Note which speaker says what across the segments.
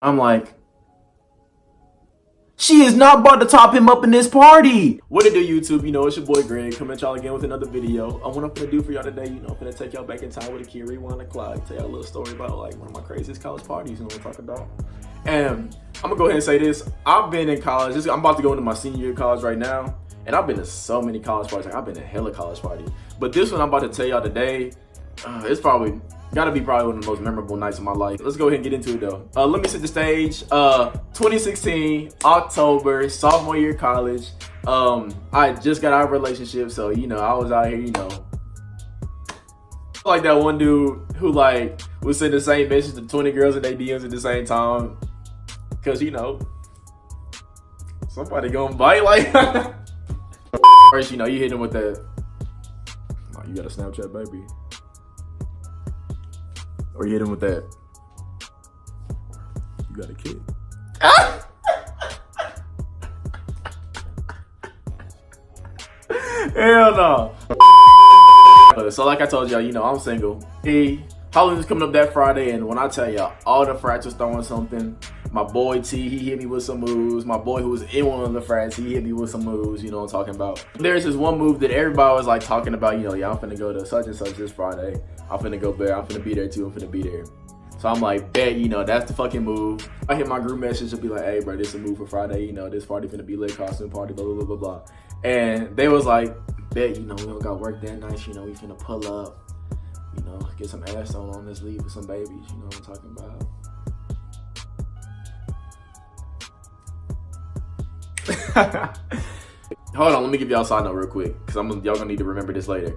Speaker 1: I'm like, she is not about to top him up in this party. What it do, YouTube? You know, it's your boy Greg coming at y'all again with another video. What I'm gonna do for y'all today, you know, I'm gonna take y'all back in time with a key, rewind the clock, tell y'all a little story about like one of my craziest college parties, you know what I'm talking about. And I'm gonna go ahead and say this. I've been in college. I'm about to go into my senior year of college right now. And I've been to so many college parties. Like, I've been to hella college parties. But this one I'm about to tell y'all today, it's gotta be probably one of the most memorable nights of my life. Let's go ahead and get into it though. Let me set the stage. 2016, October, sophomore year of college. I just got out of a relationship, so you know, I was out here, you know, like that one dude who like was sending the same message to 20 girls in their DMs at the same time. Cause you know, somebody gonna bite like first, you know, you hit him with that. Oh, you got a Snapchat, baby. Or you hit him with that. You got a kid. Hell no. So like I told y'all, you know, I'm single. Hey, Halloween's coming up that Friday, and when I tell y'all, all the frats was throwing something. My boy T, he hit me with some moves. My boy who was in one of the frats, he hit me with some moves, you know what I'm talking about. There's this one move that everybody was like talking about, you know, yeah, I'm finna go to such and such this Friday. I'm finna go there, I'm finna be there too, I'm finna be there. So I'm like, bet, you know, that's the fucking move. I hit my group message to be like, hey bro, this is a move for Friday, you know, this party finna be lit, costume party, blah, blah, blah, blah, blah. And they was like, bet, you know, we don't got work that night, you know, we finna pull up, you know, get some ass on this leave with some babies, you know what I'm talking about. Hold on, let me give y'all a side note real quick, because y'all gonna need to remember this later.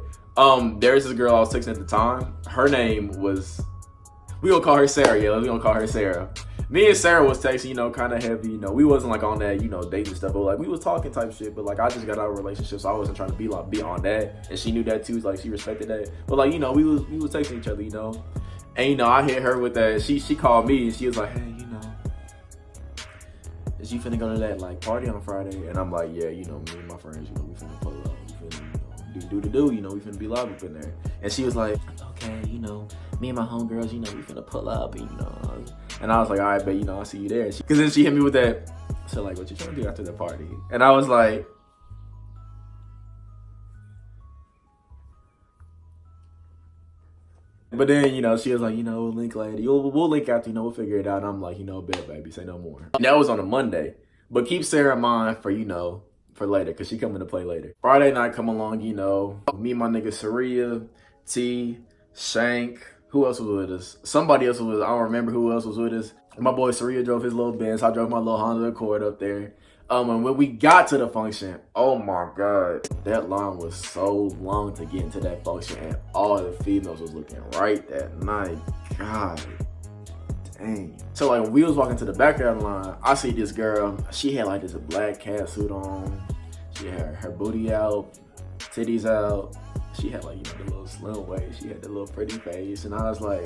Speaker 1: There's this girl I was texting at the time. Her name was, we gonna call her Sarah. Yeah, we gonna call her Sarah. Me and Sarah was texting, you know, kind of heavy. You know, we wasn't like on that, you know, dating stuff, but like we was talking type shit. But like I just got out of a relationship, so I wasn't trying to be on that, and she knew that too. Like she respected that. But like, you know, we was texting each other, you know, and you know, I hit her with that. She called me and she was like, hey, you know, is you finna go to that like party on Friday? And I'm like, yeah, you know, me and my friends, you know, we finna pull up, we finna, you know, do the do, you know, we finna be live up in there. And she was like, okay, you know, me and my homegirls, you know, we finna pull up, and you know. And I was like, all right, bet, you know, I'll see you there. Cause then she hit me with that, so like, what you trying to do after the party? And I was like, but then, you know, she was like, you know, we'll link later. We'll link after, you know, we'll figure it out. And I'm like, you know, bet, baby, say no more. And that was on a Monday. But keep Sarah in mind for, you know, for later, because she coming to play later. Friday night come along, you know, me and my nigga Saria, T, Shank, who else was with us? Somebody else was with us. I don't remember who else was with us. My boy Saria drove his little Benz. I drove my little Honda Accord up there. And when we got to the function, oh my God, that line was so long to get into that function, and all the females was looking right that night. God dang. So like when we was walking to the back of the line, I see this girl, she had like this black cat suit on. She had her booty out, titties out. She had like, you know, the little slim waist. She had the little pretty face. And I was like,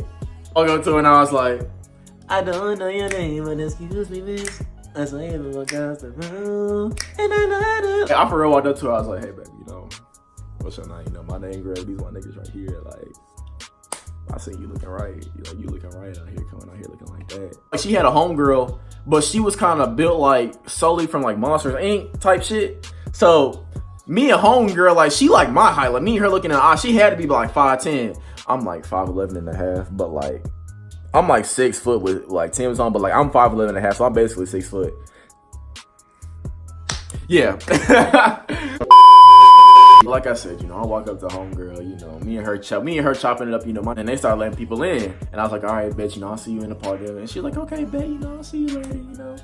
Speaker 1: I go to her and I was like, I don't know your name, but excuse me, miss. I saw you across the room, and I for real walked up to her. I was like, "Hey, baby, you know, what's your name? You know, my name Greg. These my niggas right here. Like, I see you looking right. You looking right out here, coming out here looking like that." Like, she had a homegirl, but she was kind of built like solely from like Monsters Inc. type shit. So me and homegirl, like she like my height. Like me and her looking in the eye, she had to be like 5'10". I'm like 5'11" and a half, but like, I'm like 6 foot with like Tim's on, but like I'm 5'11" and a half, so I'm basically 6 foot. Yeah. Like I said, you know, I walk up to homegirl, you know, me and her chopping it up, you know, and they started letting people in. And I was like, all right, bet, you know, I'll see you in the party. And she's like, okay, bet, you know, I'll see you later, you know.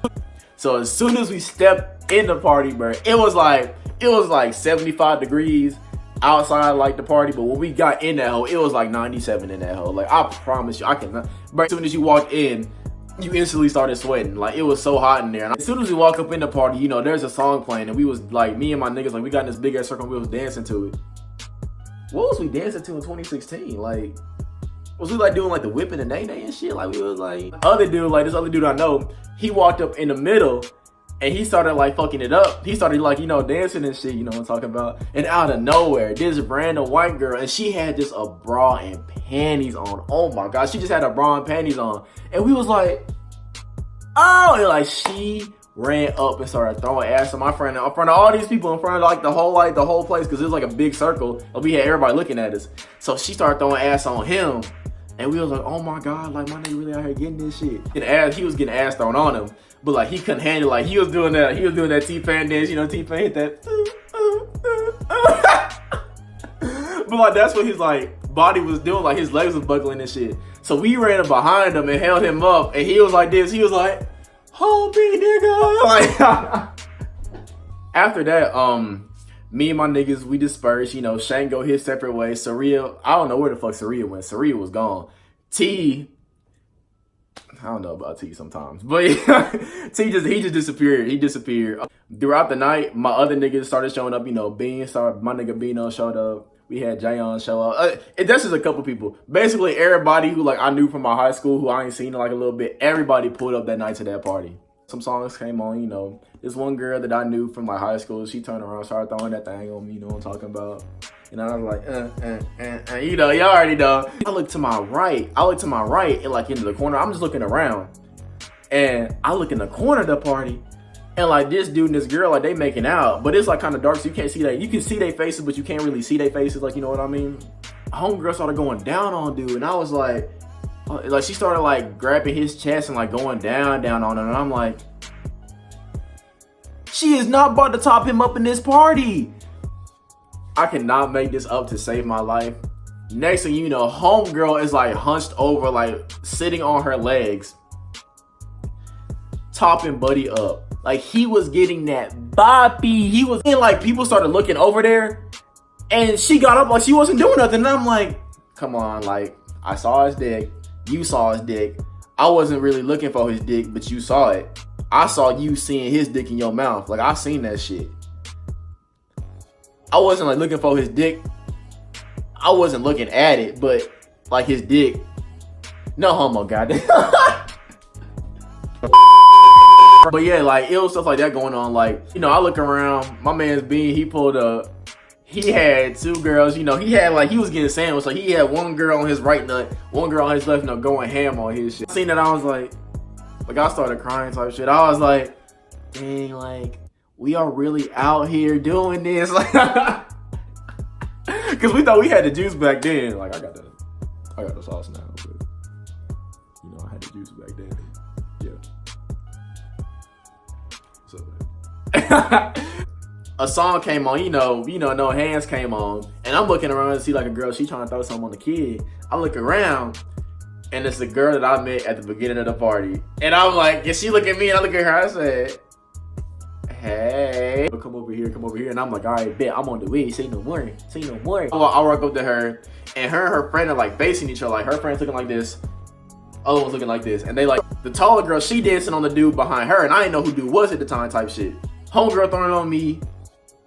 Speaker 1: So as soon as we stepped in the party, bro, it was like 75 degrees outside like the party, but when we got in that hole, it was like 97 in that hole. Like I promise you, I cannot. But as soon as you walked in, you instantly started sweating. Like it was so hot in there. And as soon as we walk up in the party, you know, there's a song playing, and we was like, me and my niggas, like we got in this big ass circle, and we was dancing to it. What was we dancing to in 2016? Like, was we like doing like the whip and the nay nay and shit? Like we was like, this other dude I know, he walked up in the middle. And he started like fucking it up. He started like, you know, dancing and shit, you know what I'm talking about? And out of nowhere, this random white girl, and she had just a bra and panties on. Oh my God, she just had a bra and panties on. And we was like, oh, and like she ran up and started throwing ass on my friend in front of all these people, in front of like the whole place, because it was like a big circle and we had everybody looking at us. So she started throwing ass on him, and we was like, oh my god, like my nigga really out here getting this shit. And he was getting ass thrown on him, but like he couldn't handle it. Like he was doing that T-Pain dance, you know, T-Pain hit that. But like that's what his like body was doing, like his legs was buckling and shit. So we ran up behind him and held him up, and he was like this. He was like, hold me, nigga. Like after that, me and my niggas, we dispersed. You know, Shane go his separate ways. Saria, I don't know where the fuck Saria went. Saria was gone. T, I don't know about T sometimes, but T he just disappeared. He disappeared. Throughout the night, my other niggas started showing up. You know, my nigga Beano showed up. We had Jayon show up. That's just a couple people. Basically, everybody who like I knew from my high school, who I ain't seen in like a little bit, everybody pulled up that night to that party. Some songs came on, you know. This one girl that I knew from my high school, she turned around, started throwing that thing on me, you know what I'm talking about. And I was like, you know, y'all already know. I look to my right, and like into the corner, I'm just looking around. And I look in the corner of the party, and like this dude and this girl, like they making out, but it's like kind of dark, so you can't see that. You can see their faces, but you can't really see their faces, like, you know what I mean? Homegirl started going down on dude, and I was like she started like grabbing his chest and like going down on him, and I'm like, she is not about to top him up in this party. I cannot make this up to save my life. Next thing you know, homegirl is like hunched over, like sitting on her legs, topping buddy up. Like he was getting that boppy. He was, and like people started looking over there, and she got up like she wasn't doing nothing. And I'm like, come on, like I saw his dick, you saw his dick. I wasn't really looking for his dick, but you saw it. I saw you seeing his dick in your mouth. Like I seen that shit. I wasn't like looking for his dick. I wasn't looking at it, but like his dick. No homo, goddamn. But yeah, like it was stuff like that going on. Like, you know, I look around, my man's Bean, he pulled up. He had two girls, you know, he was getting sandwiched. So he had one girl on his right nut, one girl on his left nut going ham on his shit. I seen that, I was like I started crying type shit. I was like, dang, like, we are really out here doing this. Like, cause we thought we had the juice back then. Like, I got the sauce now, but you know, I had the juice back then. Yeah. So a song came on, you know, No Hands came on, and I'm looking around to see like a girl, she trying to throw something on the kid. I look around, and it's the girl that I met at the beginning of the party. And I'm like, and she look at me, and I look at her, I said, hey, come over here. And I'm like, all right, bet, I'm on the way, say no more. I walk up to her, and her friend are like facing each other. Like her friend's looking like this, other one's looking like this. And they like, the taller girl, she dancing on the dude behind her, and I didn't know who dude was at the time type shit. Homegirl throwing on me,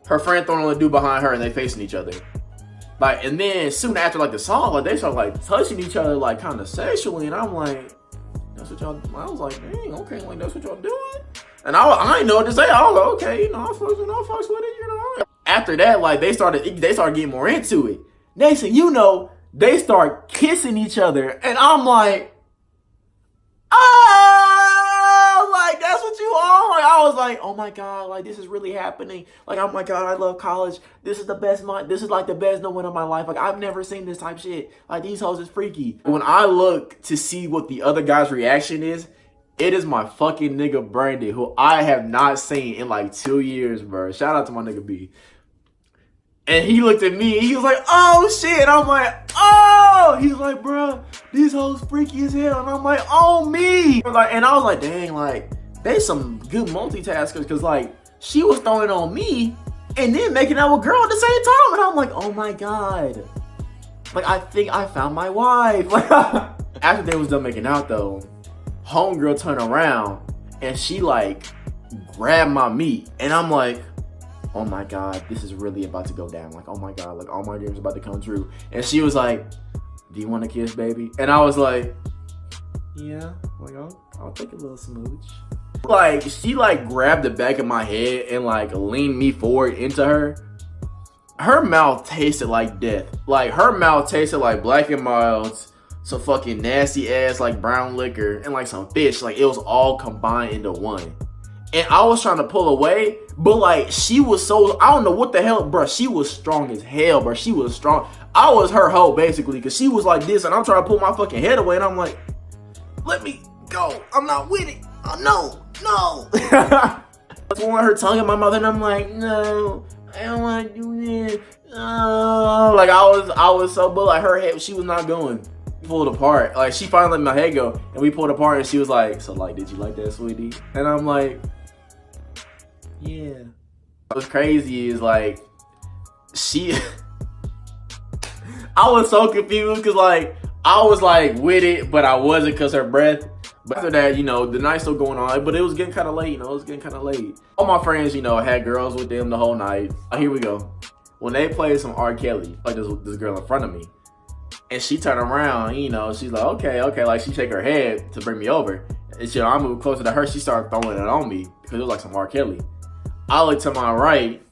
Speaker 1: her friend throwing on the dude behind her, and they facing each other. Like, and then soon after like the song, like they start like touching each other like kind of sexually, and I'm like, that's what y'all, I was like, dang, okay, like that's what y'all doing? And I didn't know what to say. I was like, okay, you know, I fucks with it, you know. After that, like they started getting more into it. Next thing you know, they start kissing each other, and I'm like, oh, like that's what you are. Like I was like, oh my god, like this is really happening. Like, oh my god, I love college. This is the best month. This is like the best moment of my life. Like I've never seen this type shit. Like these hoes is freaky. When I look to see what the other guy's reaction is, it is my fucking nigga Brandy, who I have not seen in like 2 years, bro. Shout out to my nigga B. And he looked at me, and he was like, oh shit. I'm like, oh. He's like, bro, these hoes freaky as hell. And I'm like, oh me. And I was like, dang, like, they some good multitaskers, because like, she was throwing on me and then making out with girl at the same time. And I'm like, oh my god. Like, I think I found my wife. Like, after they was done making out though, homegirl turned around and she like grabbed my meat. And I'm like, oh my god, this is really about to go down. Like, oh my god, like all my dreams about to come true. And she was like, do you want to kiss, baby? And I was like, yeah, like I'll take a little smooch. Like, she like grabbed the back of my head and like leaned me forward into her. Her mouth tasted like death. Like her mouth tasted like Black and Milds, some fucking nasty ass like brown liquor, and like some fish. Like it was all combined into one. And I was trying to pull away, but like she was so, I don't know what the hell, bro. She was strong as hell, bro. She was strong. I was her hoe basically, because she was like this, and I'm trying to pull my fucking head away, and I'm like, let me go. I'm not with it. Oh, no. I want her tongue in my mouth, and I'm like, no, I don't want to do this. Like I was so, but like her head, she was not going. Pulled apart. Like she finally let my head go, and we pulled apart, and she was like, so like, did you like that, sweetie? And I'm like, yeah. What's crazy is like, I was so confused because like, I was like with it, but I wasn't because her breath. But after that, you know, the night's still going on, but it was getting kind of late, you know, it was getting kind of late. All my friends, you know, had girls with them the whole night. Here we go. When they played some R. Kelly, like this girl in front of me, and she turned around, you know, she's like, okay, like she shake her head to bring me over. And she, I moved closer to her, she started throwing it on me because it was like some R. Kelly. I look to my right,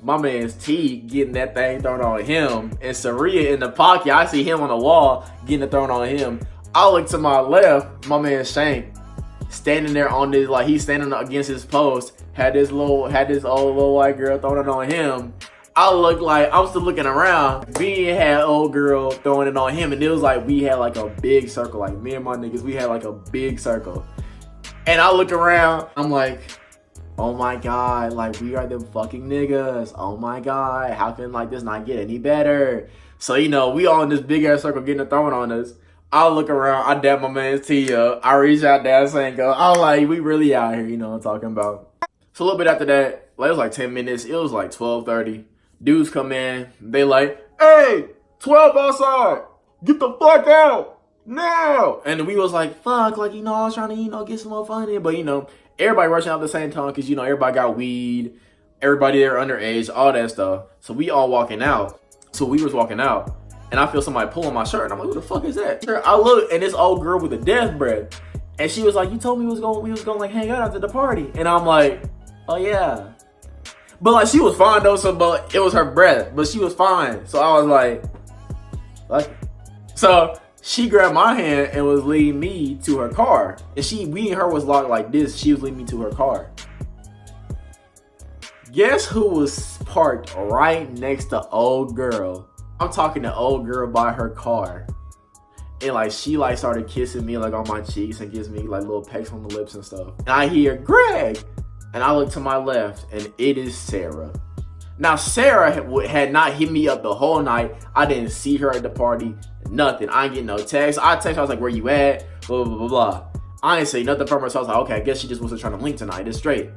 Speaker 1: my man's T getting that thing thrown on him, and Saria in the pocket, I see him on the wall getting it thrown on him. I look to my left, my man Shank standing there on this, like he's standing against his post, had this old little white girl throwing it on him. I look like, I'm still looking around. Me had old girl throwing it on him, and it was like we had like a big circle, like me and my niggas, we had like a big circle. And I look around, I'm like, oh my God, like we are them fucking niggas. Oh my God, how can like this not get any better? So, you know, we all in this big ass circle getting it thrown on us. I look around, I dab my man's T up. I reach out there saying, go, I'm like, we really out here, you know what I'm talking about. So a little bit after that, like, it was like 10 minutes. It was like 12:30. Dudes come in, they like, hey, 12 outside. Get the fuck out now. And we was like, fuck, like, you know, I was trying to, you know, get some more fun in. But, you know, everybody rushing out at the same time because, you know, everybody got weed. Everybody there underage, all that stuff. So we all walking out. So we was walking out. And I feel somebody pulling my shirt. And I'm like, who the fuck is that? I look, and this old girl with a death breath. And she was like, you told me we was going like hang out after the party. And I'm like, oh yeah. But like she was fine though, so but it was her breath. But she was fine. So I was like, what? So she grabbed my hand and was leading me to her car. And we and her was locked like this. She was leading me to her car. Guess who was parked right next to old girl? I'm talking to old girl by her car. And like she like started kissing me like on my cheeks and gives me like little pecks on the lips and stuff. And I hear Greg. And I look to my left and it is Sarah. Now Sarah had not hit me up the whole night. I didn't see her at the party. Nothing. I ain't getting no text. I text her, I was like, where you at? Blah, blah, blah, blah. I ain't say nothing from her. So I was like, okay, I guess she just wasn't trying to link tonight. It's straight.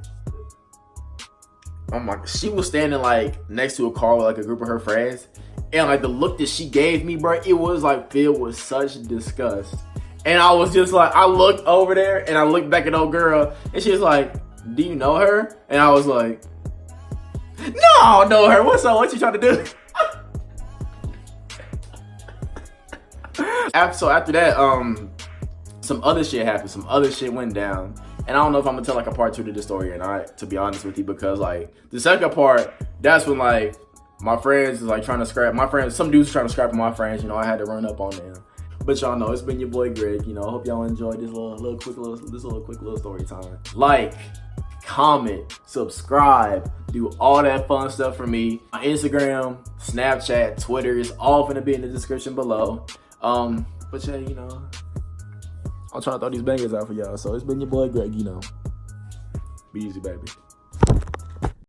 Speaker 1: Oh my, she was standing like next to a car with like a group of her friends. And like the look that she gave me, bro, it was like filled with such disgust. And I was just like, I looked over there and I looked back at old girl and she was like, do you know her? And I was like, no, I don't know her. What's up? What you trying to do? So after that, some other shit happened. Some other shit went down. And I don't know if I'm gonna tell like a part 2 to this story or not, to be honest with you, because like the second part, that's when like my friends is like trying to scrap my friends. Some dudes trying to scrap my friends. You know, I had to run up on them. But y'all know it's been your boy Greg. You know, I hope y'all enjoyed this little quick story time. Like, comment, subscribe, do all that fun stuff for me. My Instagram, Snapchat, Twitter is all gonna be in the description below. But yeah, you know, I'm trying to throw these bangers out for y'all. So it's been your boy Greg. You know, be easy, baby.